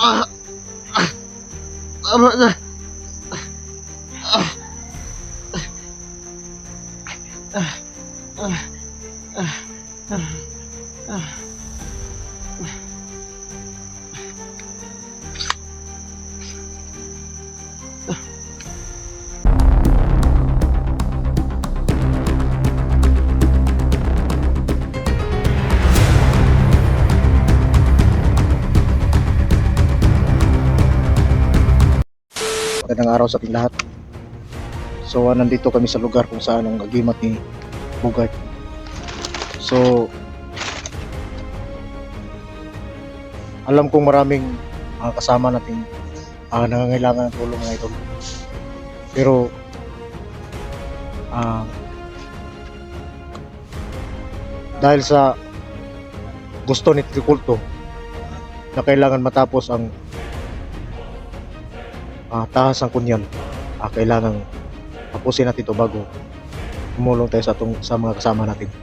Ah, ah, tama na. Ah, ah, ah, ah, ah, ah. Magandang araw sa ating lahat. So nandito kami sa lugar kung saan ang agimat ni Bugart. So alam kong maraming mga kasama nating nangangailangan ng tulong mga idol. Pero dahil sa gusto ni Triculto na kailangan matapos ang tahas ng kunyan, kailangan tapusin natin ito bago tumulong tayo sa mga kasama natin.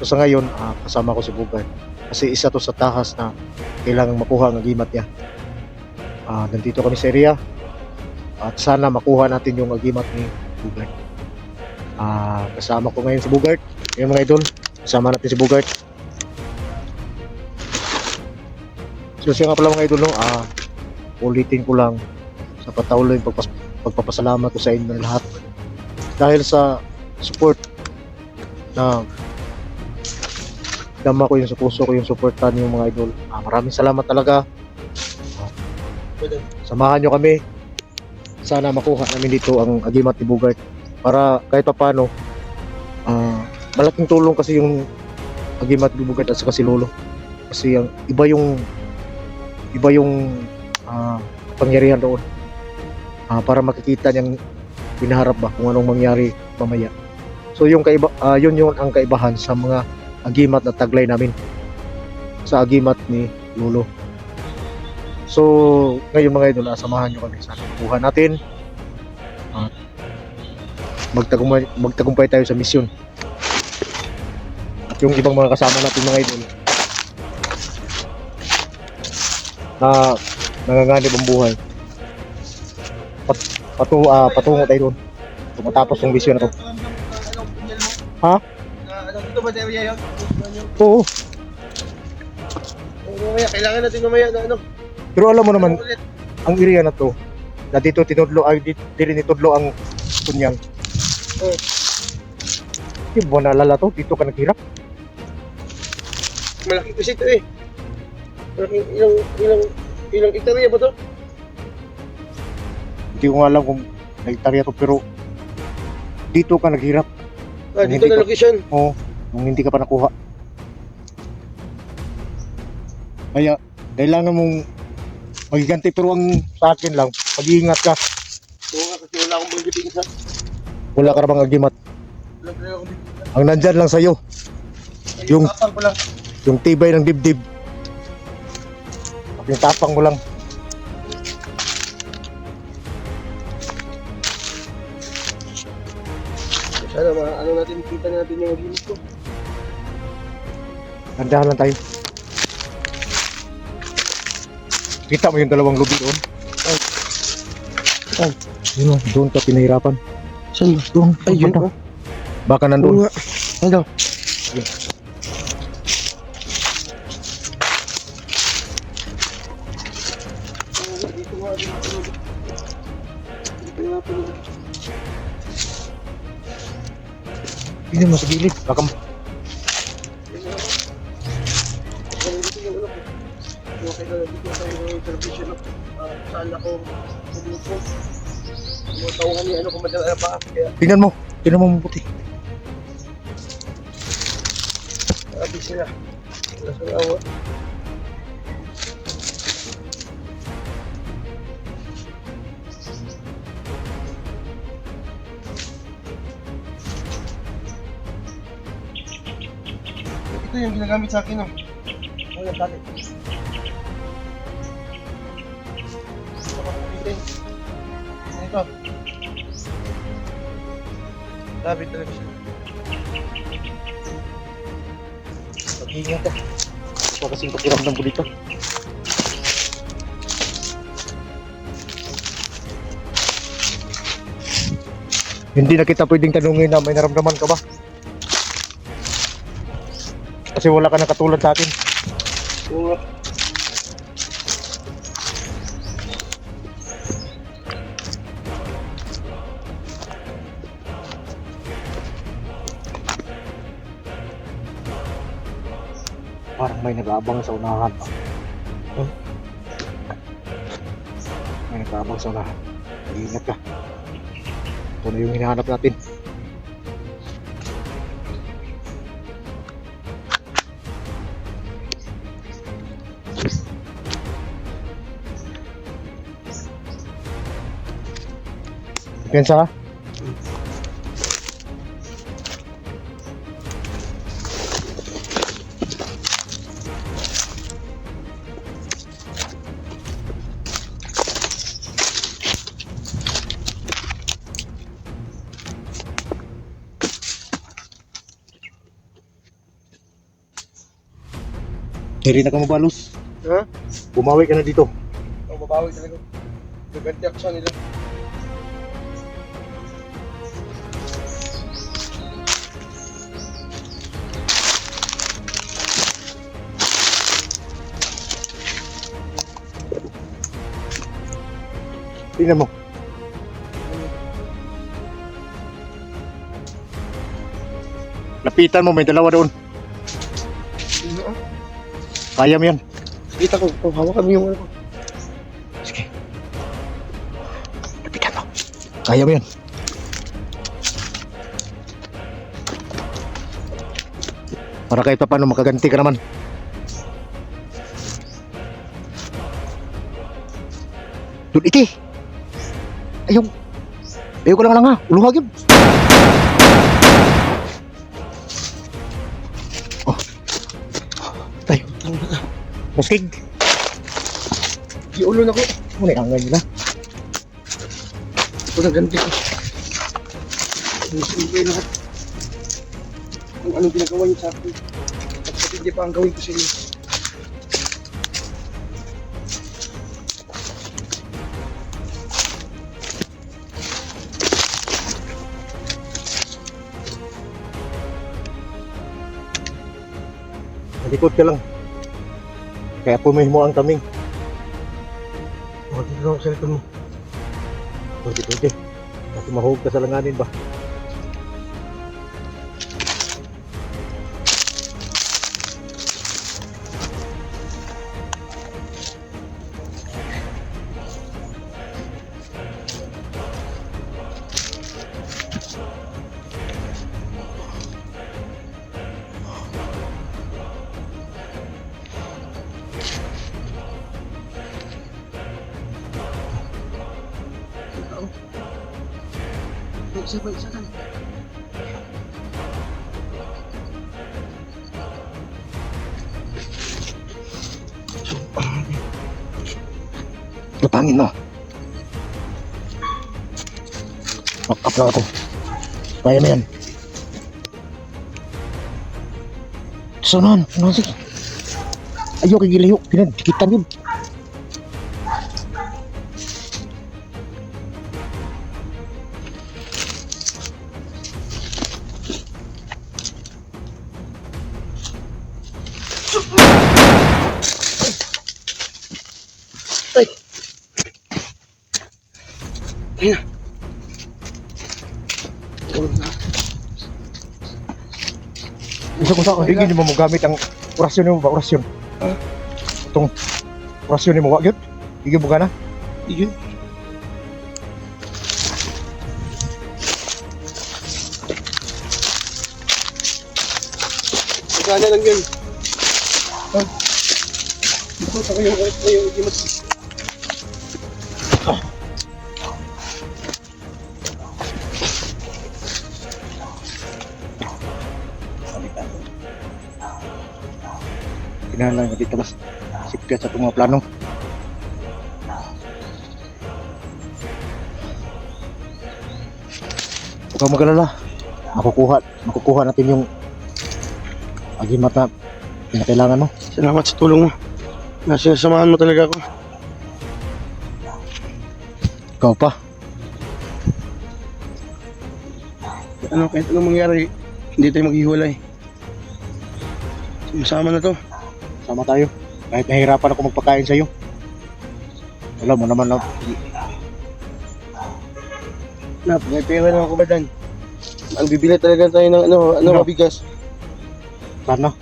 So sa ngayon, kasama ko si Bugart kasi isa to sa tahas na kailangan makuha ang agimat niya. Nandito kami sa area at sana makuha natin yung agimat ni Bugart. Kasama ko ngayon si Bugart. Ngayon mga idol, kasama natin si Bugart. So siya nga pala mga idol, ulitin ko lang sa patuloy pagpapasalamat ko sa inyo lahat dahil sa support na dama ko yung sa puso ko, yung supportan niyo mga idol. Maraming salamat talaga. Samahan nyo kami, sana makuha namin dito ang agimat ni Bugart para kahit pa paano malaking tulong kasi yung agimat ni Bugart at saka si Lolo kasi ang iba yung pangyarihan doon. Para makikita niyang pinaharap ba kung anong mangyari mamaya. So yung yun ang kaibahan sa mga agimat na taglay namin sa agimat ni Lolo. So ngayon mga idol, samahan nyo kami sa kuha natin. Magtagumpay tayo sa misyon. At yung ibang mga kasama natin mga idol na nanganganib ang buhay, patungo tayo doon matapos yung misyon na to. Dito ba tayo yan? Oo. Mamaya, kailangan natin mamaya na ano. Pero alam mo naman, ang area na to, na dito tinudlo, dili nitudlo ang kunyang. Hindi mo naalala to, dito ka naghirap. Malaki kasi ito eh. Malaking ilang hektarya ba to? Hindi ko nga alam kung nagtarya to, pero dito ka naghirap. Dito na location. Oo, nung hindi ka pa nakuha. Kaya, kailangan mong magiganti, pero ang sa akin lang, mag-iingat ka. Oo nga, kasi wala akong banggiting sa... Wala ka na bang agimat. Wala akong banggiting. Ang nandyan lang sa'yo, yung tapang ko lang. yung tibay ng dibdib. Yung tapang mo lang. Sana ano natin, kita natin yung agimat ko. Nandahan lang tayo. Kita mo yung dalawang lubi doon? Ay, yun o, doon ka pinahirapan. Saan ba? Doon, Ay, yun banda. o. Baka nandun. Ay, daw. Hindi mo sa gilid. Baka Saan ako magluto? Tumutawan niya ano kung madala pa. tingnan mo mabuti. Sabi sila. Wala sa awa. Ito yung ginagamit sa akin, no? O, yung dati. Ito. Sabi talaga siya. Mag-iingat ka. Ito kasing pakiramdam ko dito. Hindi na kita pwedeng tanungin na may naramdaman ka ba? Kasi wala ka na katulad sa akin. Oo nga. Parang may nag-aabang sa unahan. May nag-aabang sa unahan. Ingat ka. Ito na yung hinahanap natin. Depensa ha? Hindi na ka mabalos. Ha? Bumawi ka na dito. Ang babawi talaga. Gaganti ako sa nila. Tingnan mo. Lapitan mo, may dalawa doon. Ano? Kaya mo yan. Kita ko, hawakan mo yung ano. Sige. Lapitan mo. Kaya mo yan. Para kahit pa paano makaganti ka naman. Doon iti. Ayaw. Ayaw ko lang ha. Uluhag yun. Oh. Tayo. Muskig. Di ulo na ko. Muna yung angay nila. Ito na ganti ko. Ang simple lahat. Kung anong ginagawa niyo sa akin. At pati hindi pa ang gawin ko sa inyo. Malikot ka lang. Kaya pumihin mo ang kaming. Bakit dito ako sa likod mo? Pwede. Kasi mahulog ka sa langanin ba? Isa ba, isa kan? Lutangin mo. Lock up lang ako. Kaya na yan. Sonon, sige. Ayaw kay Gilayo. Pinagdikitan yun. Ayun na. Tulog na. Isa ko sa hindi mo gamit ang orasyon mo ba? Orasyon. Itong orasyon mo. Wag yun. Hindi mo gana. Iyon. Magkana lang yun. Ito, saka yung ulit mo yung imat. Kinahalan nga dito mas sipyat sa itong mga plano. Huwag kang mag-alala. Makukuha natin yung agimat na pinakailangan mo. Salamat sa tulong mo. Nasasamahan mo talaga ako. Ikaw pa. kahit anong mangyari, hindi tayo maghiwalay. Masama na to. Sama tayo. Kahit nahirapan ako magpakain sa'yo. Alam mo naman na Nap, may pera naman ako ba dan? Ang bibili talaga tayo ng ano Ano? mabigas. sana.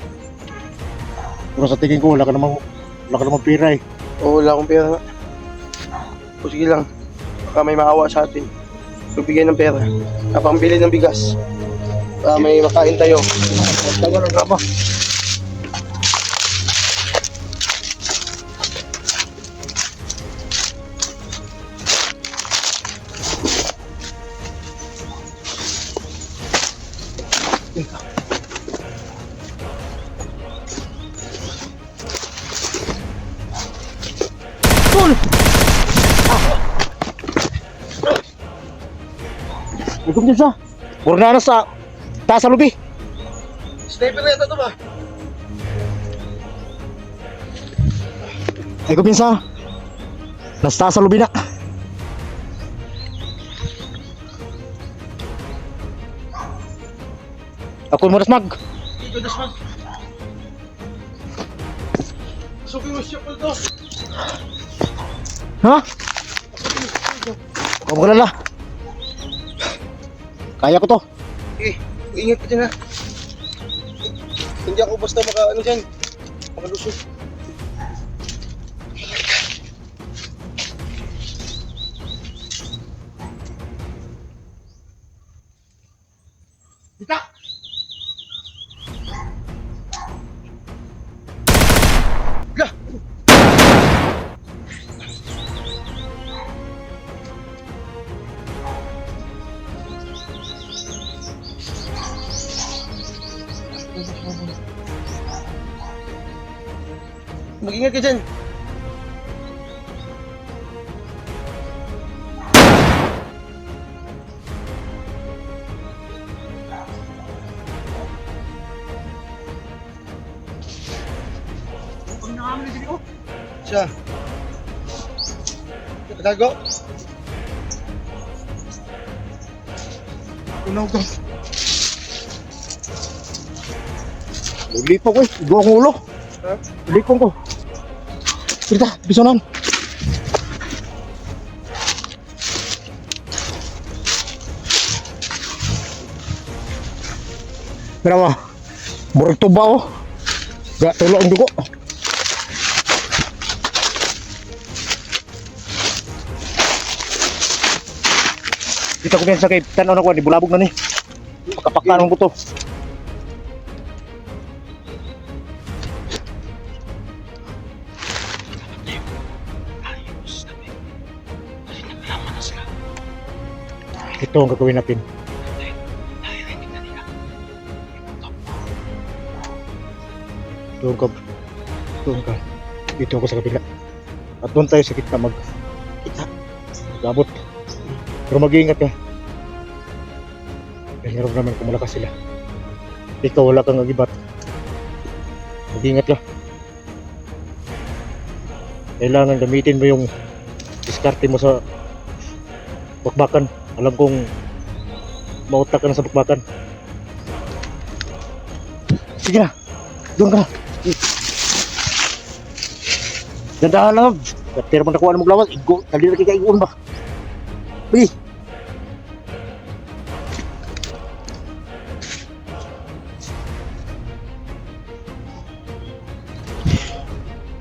Pero sa tingin ko wala ka namang pira eh. Oo, wala akong pera nga. O sige lang, baka may maawa sa atin. Magbigay ng pera. Kapambili ng bigas. Para may makain tayo. Tagal ang drama. Tol! Huwag din siya. Puro na sa taas sa lubi. Sniper na ito ba? Ay ko pinsa. Nasa taas sa lubi na. Ako mo mag. Ito das mag. Suki mo siya po ito. Ha? Huwag mo kalala. Kaya ko to. Ingat ka dyan ha. Hindi ako basta makalusot. Dita! Lah! Mag-ingat ka dyan. Siya. Katago. Unaw to. Lipaw ko eh. Igo ang ulo. Ha? Lipong ko. Kita, bisonan. Pero murag tuba oh. Gak tulo ang dugo. Kita ko sa kay tanaw na ko ni bulabog na ni. Pakapaklan ko to. Ito ang gagawin natin. Doon ka. Dito ako sa kabila. At doon tayo sa kita kita. Gabot. Pero mag-iingat ka. Mahirap naman kung malakas sila. Ikaw wala kang agibat. Mag-iingat ka. Kailangan gamitin mo yung diskarte mo sa bakbakan. Alam kong mautak ka na sa bakbakan. Sige na. Doon ka na. Dandahan lang. Pero man nakuha na mong lawas. Igo. Dali na kikaigoon ba? Uy.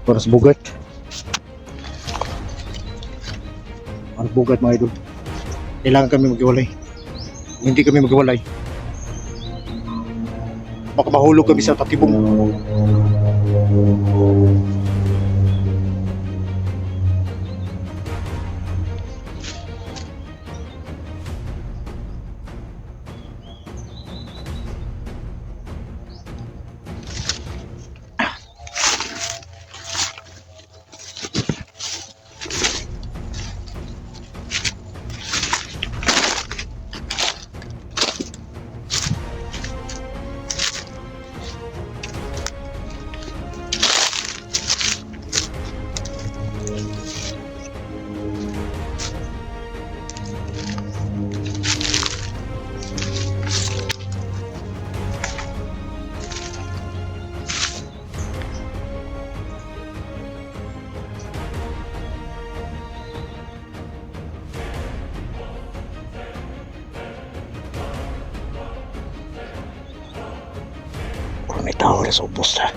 Para sa bugat. Ang bugat mga idol. Kailangan kami maghiwalay. Kung hindi kami maghiwalay, baka mahulog kami sa tatibong. may tao na sa ubos na.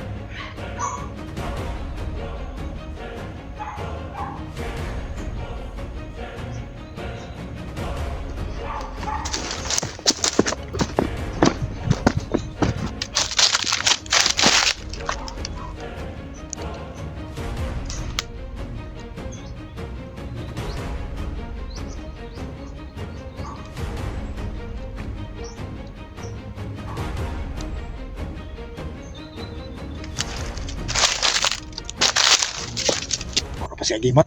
Ano pa si Agimat?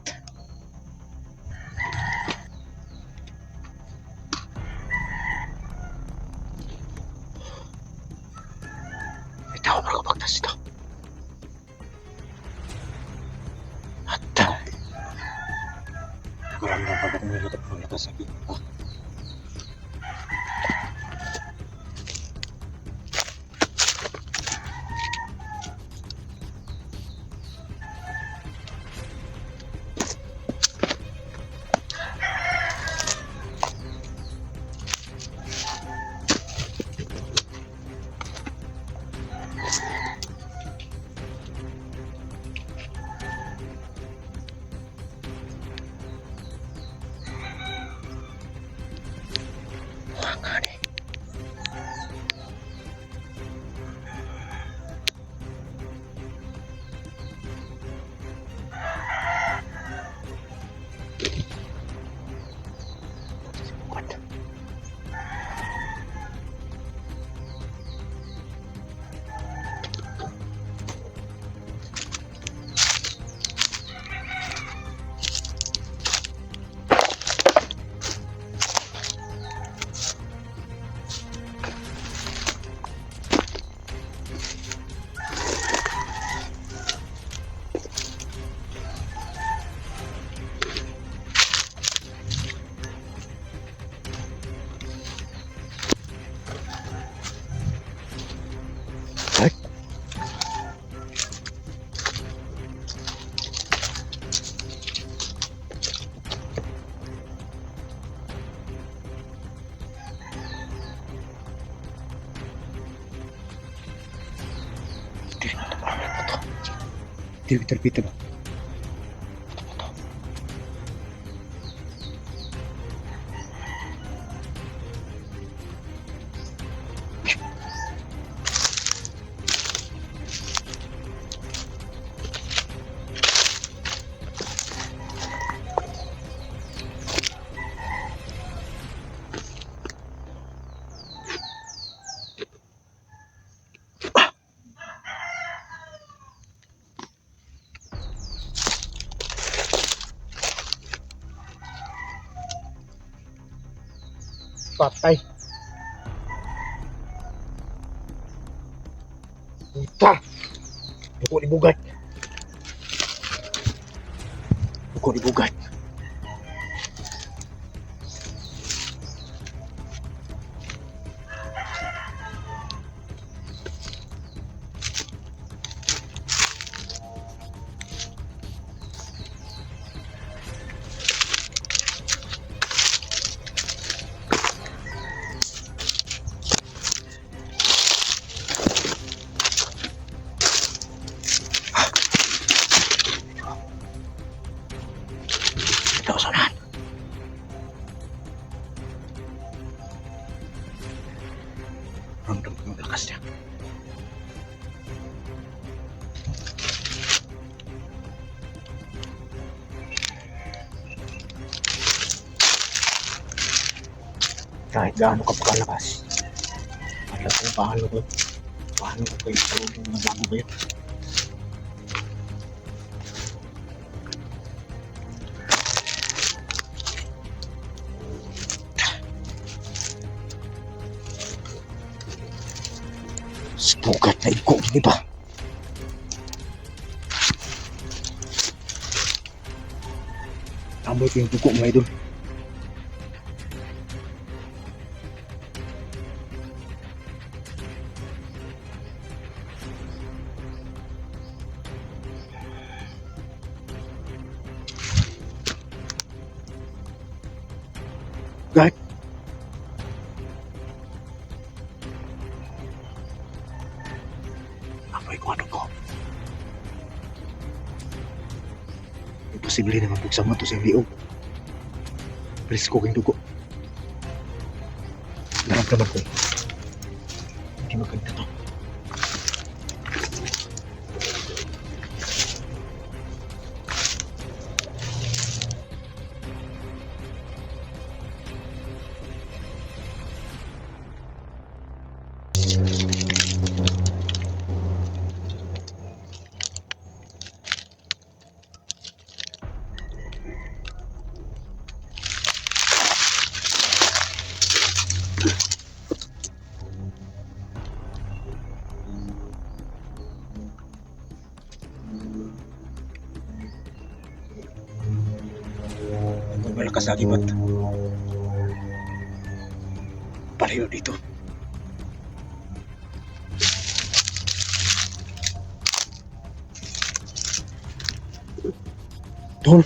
May tao na nakapagtas ito. At marami na pagkat may lakas sa Agimat. Hindi terpita ba? Patay. Puta! Buko ni bugat. Buko ni bugat. Kausanan. Ramdam ko yung lakas niya. Kahit gaano ka pagkalakas, alam ko paano ko kayo sa loob ng bago ba yun. Sugat na iko, di ba? Amoy ko yung dugo mga idol. Guard. posible na mapugsama to sa liog. Risko kong dugo. Naramdaman ko. Hindi maganda to. Malakas lagi ba't pareho dito. Tol.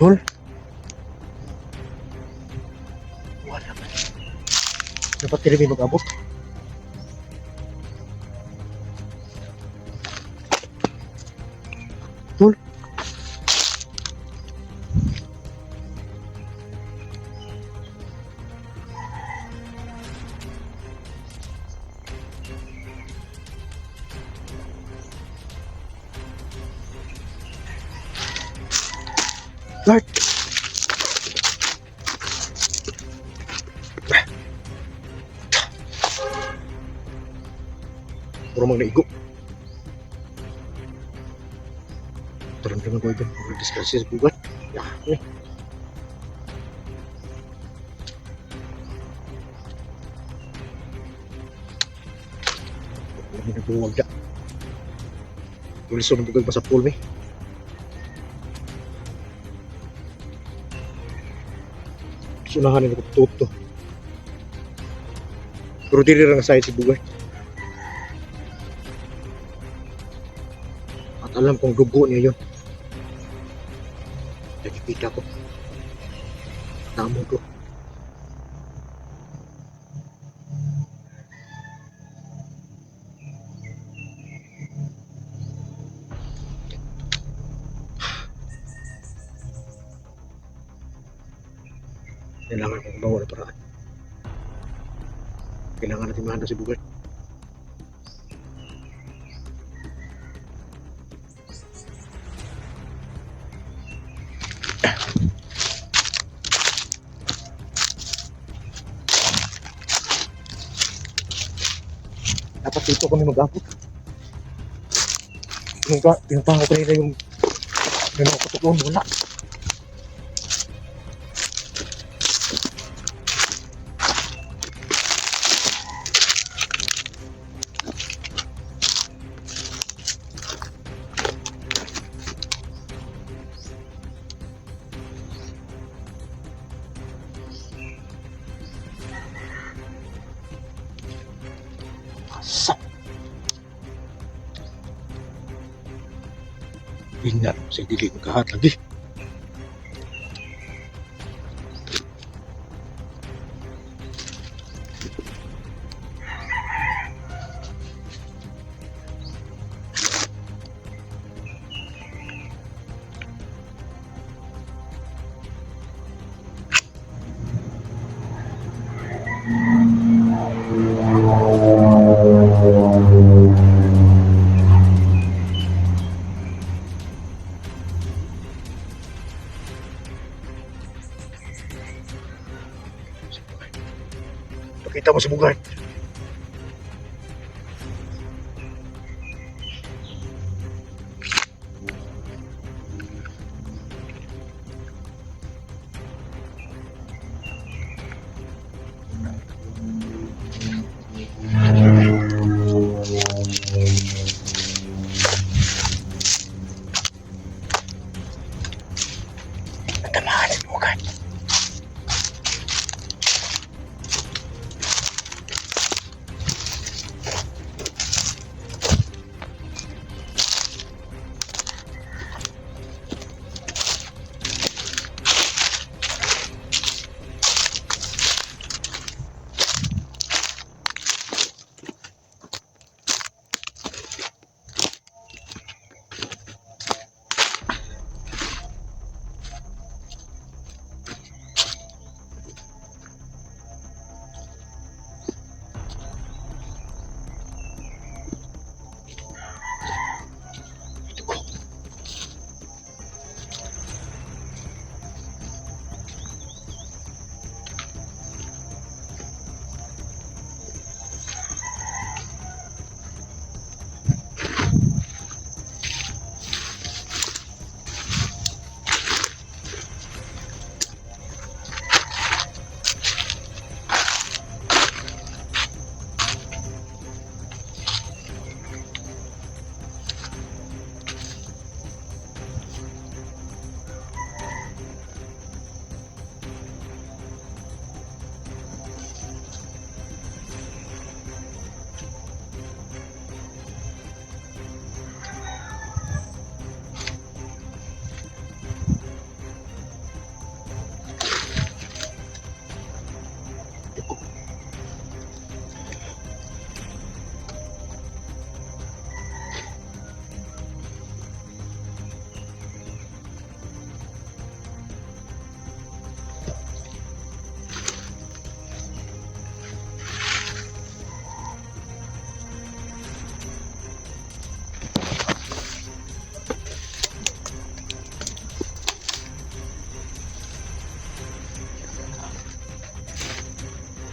Tol. Wala man. Dapat hindi mag-abot. Tol. Lord. Puro mga naigo. Taramdaman ko ito. Puro diskrasya sa bugat. Yan. Hindi na buwag na. Tuliso ng bugag pa sa pool, may. Sunahan nila ko tuto. Pero dili lang sa si bugay. At alam kong dugo niya yun. Nakikita ko. Tamo ko. Kailangan kong gumawa ng paraan. Kailangan natin mahanap si bugay. Dapat dito kami mag-abot. Pinupahan ko kanina yung kutukon, wala. Sak. Ingat sa dili magkahat lagi. Pakita mo si bugay.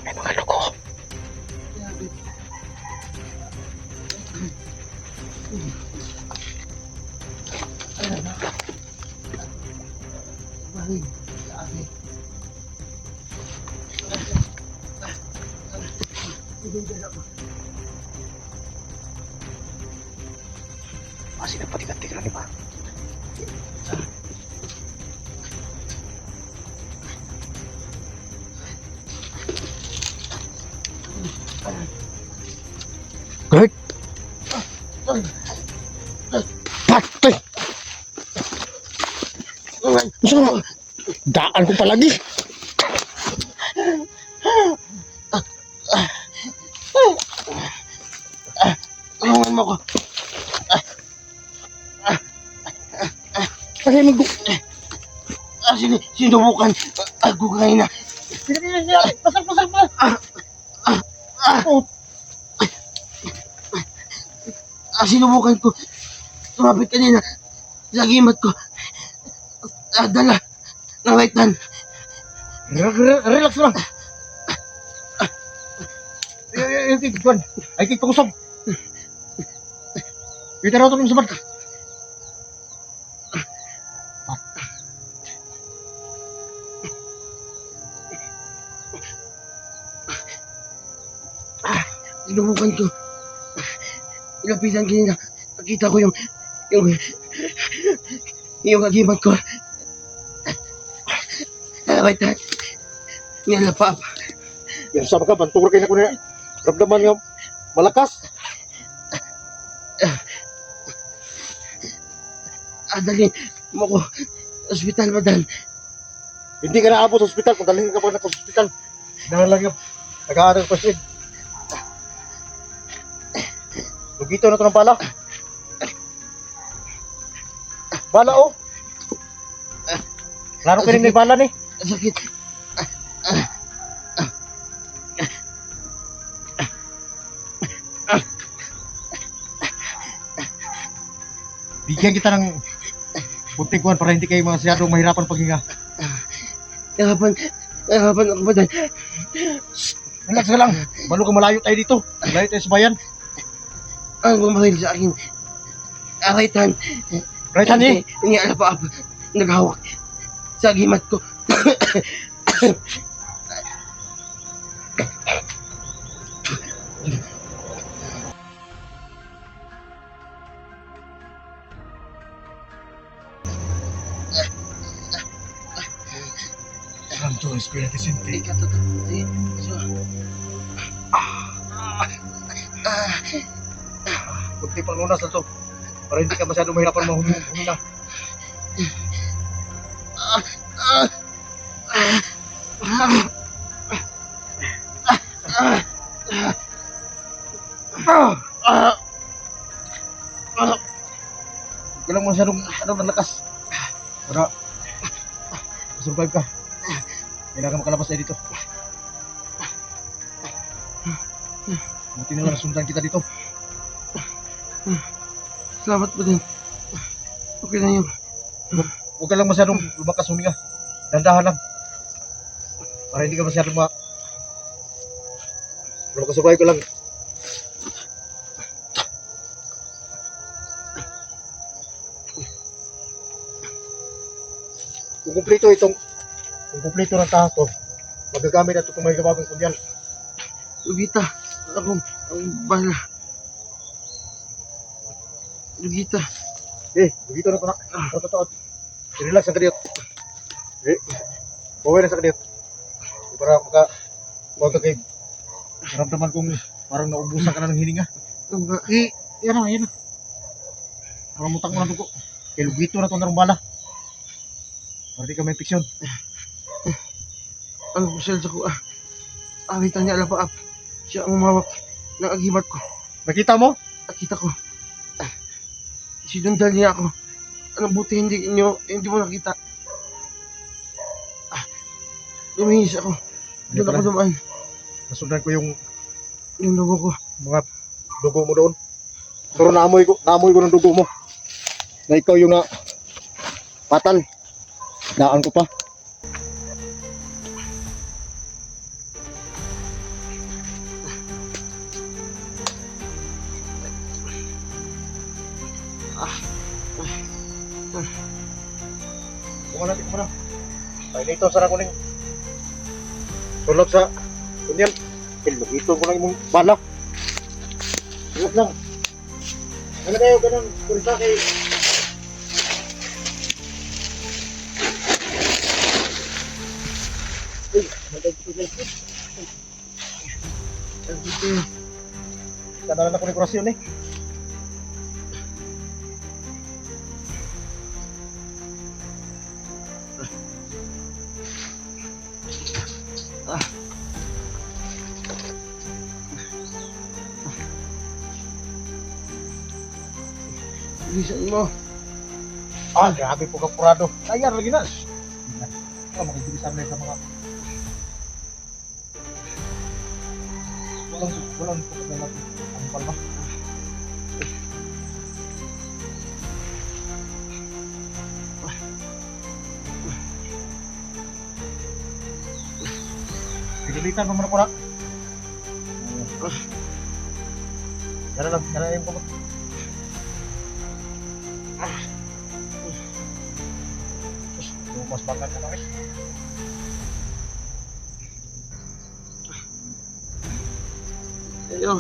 May mga loko. Masih dapat diganti lagi, Pak. Guard! Patay! Daan ko palagi! Tulungan mo ko. Kasi mag... Sinubukan ako kanina. Pasal pa! Sinubukan ko. Tumapit kanina sa gimat ko. Dala ng right hand. Relax lang. Yung kikikuan. Ay kikpangusap. Yung taraw ito ng sabat ka. Sinubukan ko. Ilapitan kanina. Nakita ko yung agimat ko. Right hand. Nilapap. Yan sama ka, bantur kayo na ko na. Ramdaman nga malakas. Dalhin mo ko sa ospital, madal. Hindi ka naabot sa ospital. Kung dalhin ka pa na sa ospital. Dahil lang yung nag-aaral pa siya. Lugito na ito ng bala. Bala oh. Klaro ka rin may bala ni. Sakit. Bigyan kita ng punting kuhan para hindi kayo masyadong mahirapan paghinga. Hirapan ako, madal. Relax ka lang. Balo ka malayo tayo dito. Malayo tayo sa bayan. Ang bumaril sa akin. Right hand. Right hand eh. Nilapap. Naghawak sa agimat ko. Santo, Espiritu Santo. Kunti pang lunas na to. Para hindi ka masyadong mahirapan humina. Huwag ka lang masyadong nalakas. Para survive ka. Kailangan makalabas tayo dito. Buti na lang nasundan kita dito. Salamat po din. Okay na yun. Huwag ka lang masyadong lumakas huminga. Dandahan lang. Para hindi ka masyadong Para makasurvive ka lang. Kung kumpleto ng tahaw ko, magagamit na ito itong may gabagong kundyal. Lugita, ako, ang bala. Lugita. Begitu na ito na. Totoo. Relax ang kadiyot. Buhay na sa kadiyot. Para huwag ka kayo. Naramdaman kong parang naubusan ka na ng hininga. Yan na. Parang mutang mo na ito ko. Kaya lugito na ito na bala. Para di ka may piksyon. Ano po siya sa ko? Awitan niya alapaap. Siya ang umawak ng agimat ko. Nakita mo? Nakita ko. Sinundan niya ako. Ano buti hindi mo nakita. Lumihis ako. Doon ako dumaan. Nasundan ko yung dugo ko. mga dugo mo doon. Pero naamoy ko ng dugo mo. Na ikaw yung patay. Daan ko pa. Kumana. Ay, dito sa kuning. Sulot sa kunyan. Dito ko lang yung bala. Sulot lang. Ano kayo ganun? Kurita kay... Kanalan ako ng kurasyon eh. Bilisan mo. Grabe po kapurado. Ayar lagi na. Makikilisan na sa mga... Walang pagkakas natin. Ang palma. Pidilitan mo muna po na. Yan na yung pagkakas. Mas bangat na kami. Ayo.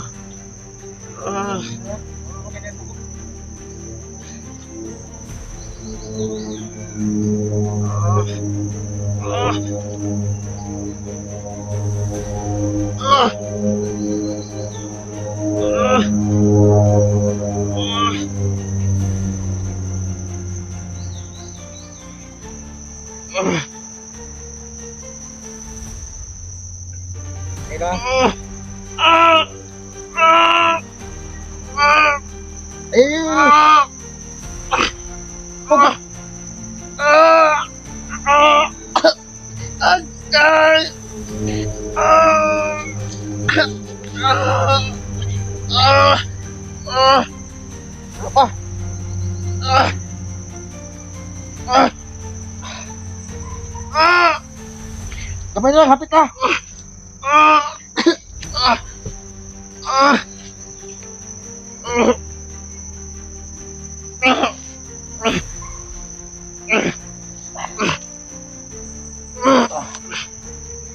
Kamay na lang, hapit ka!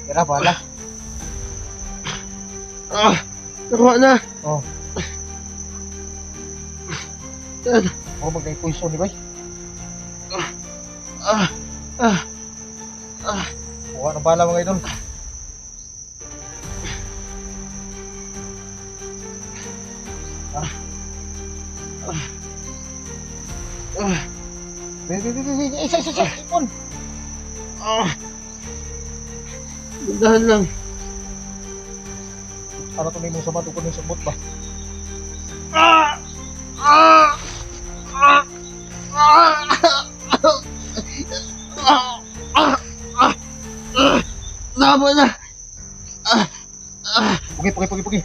Yan na, bahala. Nakuha na. Yan. Mag-poison ni Bay. Kuha na ang bahala mga idol. Isa. Ipon. Dahan lang. Ano to na yung sama tukod ng sabot ba? Tama na. Pugi.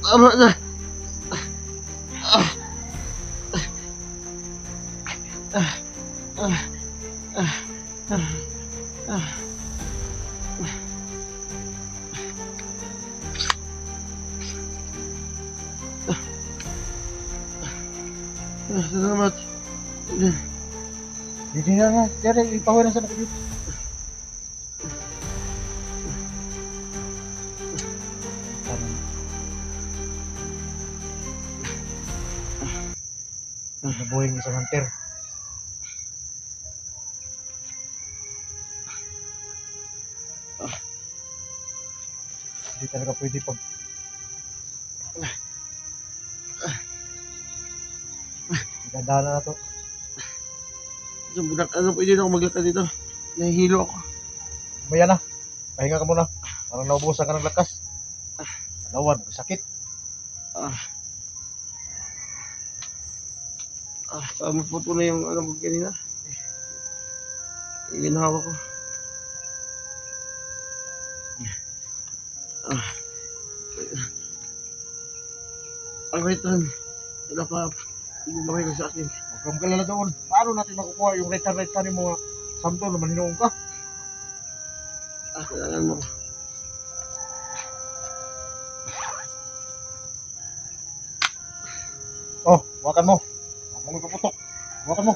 Tama na. Salamat. Hindi na. Dari, ipahuwi na sana ko dito. Nabuhay ng isang hunter. Hindi talaga pwede pag gandaan na to. Ano pwede na ako maglakad dito? Nahihilo ako. Maya na. Pahinga ka muna. Parang naubusan ka ng lakas. Alawan, sakit. Tama po na yung ano ko kanina. Iginhawa ko. Ang right hand. Wala pa. Lumaki ka sa akin. Huwag kang kalala doon. Paano natin makukuha yung right hand yung mga santo na maninoong ka? Kailangan mo. Oh, hawakan mo. Huwag mong ipaputok. Hawakan mo.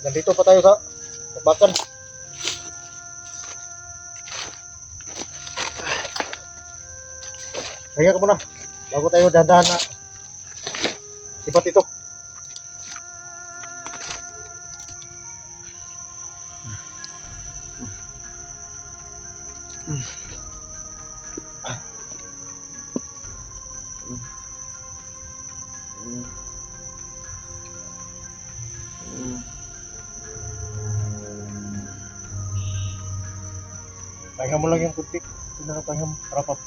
Nandito pa tayo sa bakan. Pahinga ka muna. Bago tayo dahan-dahan na sipat ito. Pahinga mo lang yung kunti. Pahinga mo. Wrap up.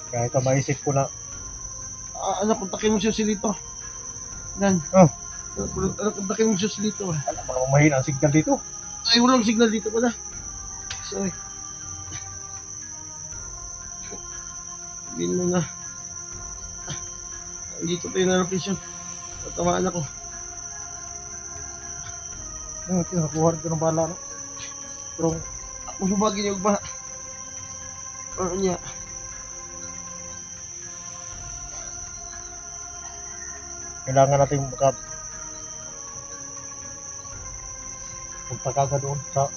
Kahit na maisip ko na Kontakin mo siya si Lito. Dan. Oh. Kontakin mo siya si Lito. alam mo naman mahina ang signal dito. Ay, walang signal dito pala. Sorry. Sabihin mo na. Dito pa yung location. Tatamaan ako. Nakuha rin ko ng bala. No? Pero Ako subagin niyo ba? Ano niya? kailangan natin magpagaga doon sa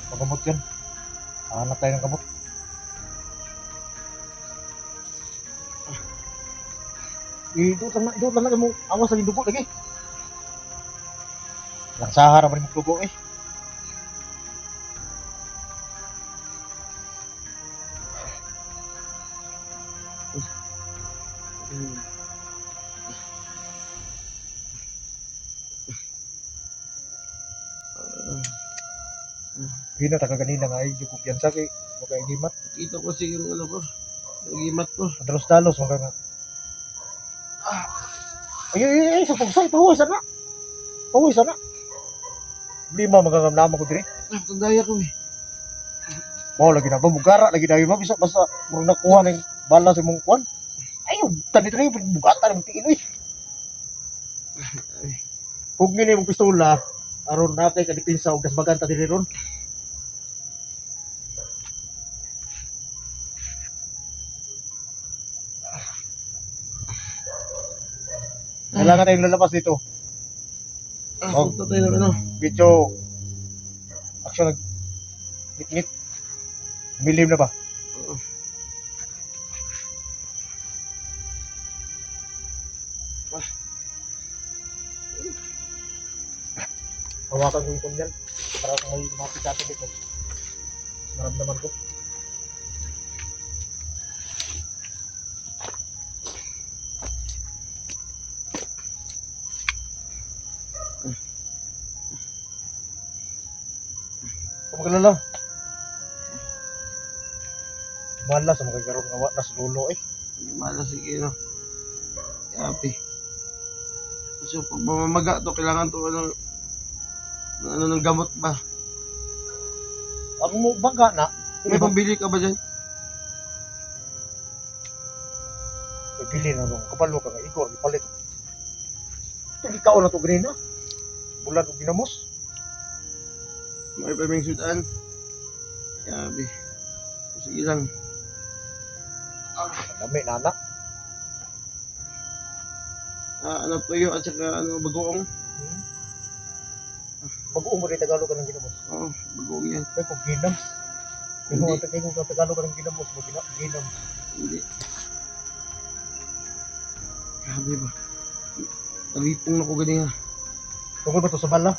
pagamot yan. Hanap tayo ng gamot. Ito lang mo awas lagi dugo lagi. Lang sahara man mo dugo eh. Hina taga kanina nga ay yung kumpiyansa kay gimat. Kita ko si yung ano ko. Yung gimat ko. Dalos-dalos mga nga. Ay, sa pagsay, pahuwisan na. Pahuwisan na. Lima magagamnama ko dire. Tandaya ko eh. Mau lagi na ba bugara lagi dayon mo bisa basta murag nakuha ning bala sa mong kwan. Ayo, tani dire bugata ng tiin eh. Kung gini mong pistola, aron natay ka depensa og dasbagan ta dire ron. Kailangan tayong lalabas dito. Punta tayo ng ano. Video action Ngit-ngit. Milim na ba? Oo. Hawakan ko yung kunyan. Para kung may lumapit sa atin dito. Maramdaman ko. Pamagalala. Malas sa mga karoon nga na sa lulo eh. Malas sige no. Yapi. So pag mamamaga to, kailangan to ng gamot ba? Ang mo baga na. May pambili ka ba dyan? Pili na nung kapalo ka nga Igor, ipalit. Ito ikaw na to ganina. Bulan o ginamos. May paming sudan. Yapi. Sige lang. Dami na anak. Ano tuyo at saka ano bagoong. Bagoong mo rin Tagalog ka ng ginamos. Oo, bagoong yan. Kaya kung ginams. Hindi. Kaya kung Tagalog ka ng ginamos, ginams. Hindi. Grabe ba? Nalipong na ko ganyan. Tungkol ba ito sa bala?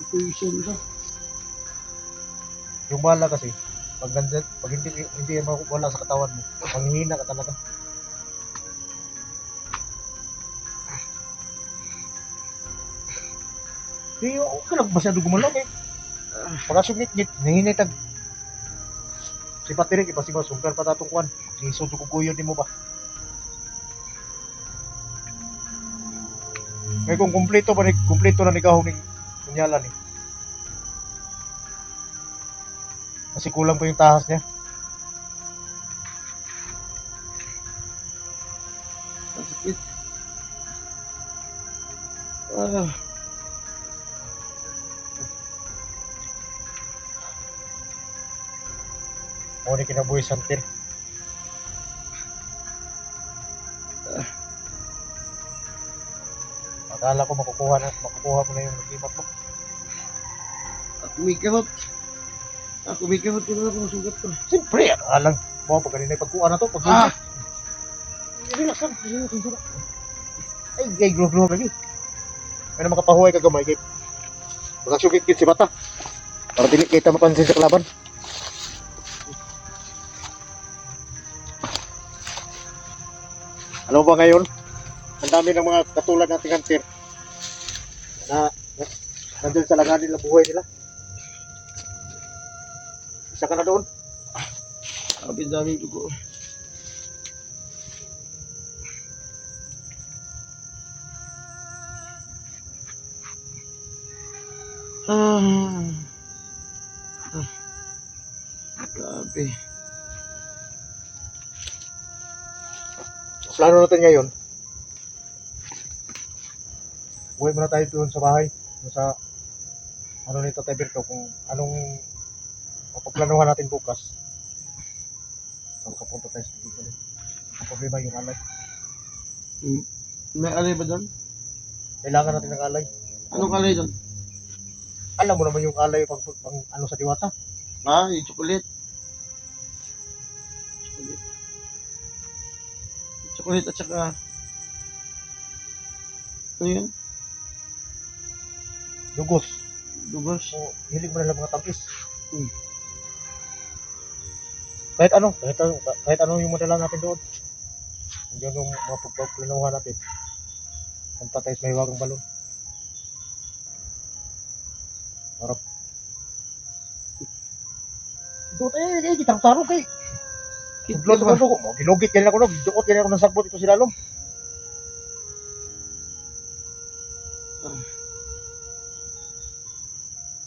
Ito yung siya nito. Yung bala kasi, pag hindi wala sa katawan mo, manghihina ka talaga. Hindi, huwag ka lang masyado gumalaw eh. Pagkasugit-git, nanginitag. Si Patirik, iba si Masungkar pa tatong kuwan. Lisod ko kuyon din mo ba? Ngayon kung kumpleto na nigahong ni kunyalan eh. Kasi kulang pa yung tahas niya. Ang sakit. Ah. O ni kinabuhi santir. Akala ko makukuha mo na yung nagimat mo. Kumikirot. Kumikirot ko na ako sugat ko. Siyempre, alang. Mo pag kanina pagkuha na to, pag relax lang, relax lang. Ay, gay glow lagi. May na makapahuay ka gamay, gay. Magsugit-git si bata. Para dili kita mapansin sa kalaban. Alam mo ba ngayon, ang dami ng mga katulad nating hunter na nandun sa langanin ng buhay nila. Isa ka na doon. Sabi daming dugo. Grabe. Plano natin ngayon, uwi muna tayo doon sa bahay, doon sa ano nito tayo Berto, kung anong mapaplanuhan natin bukas. So, kapunta tayo sa dito. Ang problema yung alay. May alay ba doon? Kailangan natin ng alay. Anong alay doon? Alam mo naman yung alay pang ano sa diwata. Yung chocolate. Chocolate at saka ano yun? Dugos. Dugos. So, hilig mo na lang mga tamis. Hmm. Kahit ano yung madala natin doon. Yun yung mga pagpaplanuhan natin. Punta tayo sa may wagang balon. Harap. Ito tayo, kitang-tarong kay. Kidlot ko ko, gilugit ganyan ako no, giduot ganyan ako ng sagbot ito si Lalom.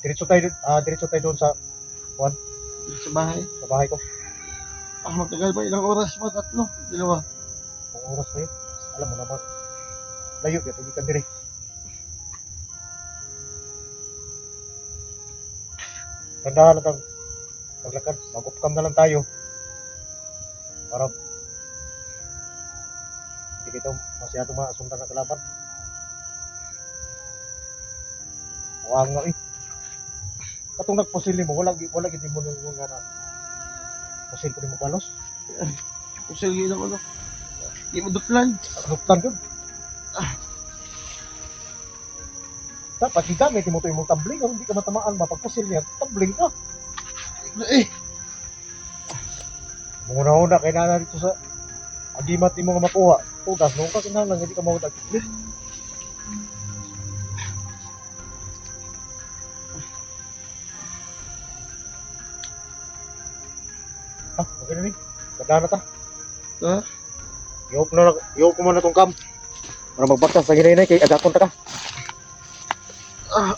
Diretso tayo doon sa bahay ko. Matagal pa, ilang oras pa? 3, 2. Kung oras pa yun, alam mo naman. Layo, dito gikan dire. Tandahan na tang maglakad, mag-upcam na lang tayo. Para hindi kita masyadong maasundan ng kalaban. Huwag nga eh. katong nagpusil mo, wala gid mo nung nga na. Pusil ko mo palos. Pusil yun ang ano. Di mo dutlan. Nuktan yun. Dapat gigamit mo to imong tabling, kung hindi ka matamaan ba pagpusil niya, tabling ka. Eh, Muna-una kay nana dito sa agimat mo nga makuha. Tugas nung kasi lang hindi ka mawag tabling. Okay na ni. Ganda na ta. ha? Iop ko muna tong cam. Para magbaktas sa ginay kay agakon ta ka. Ah,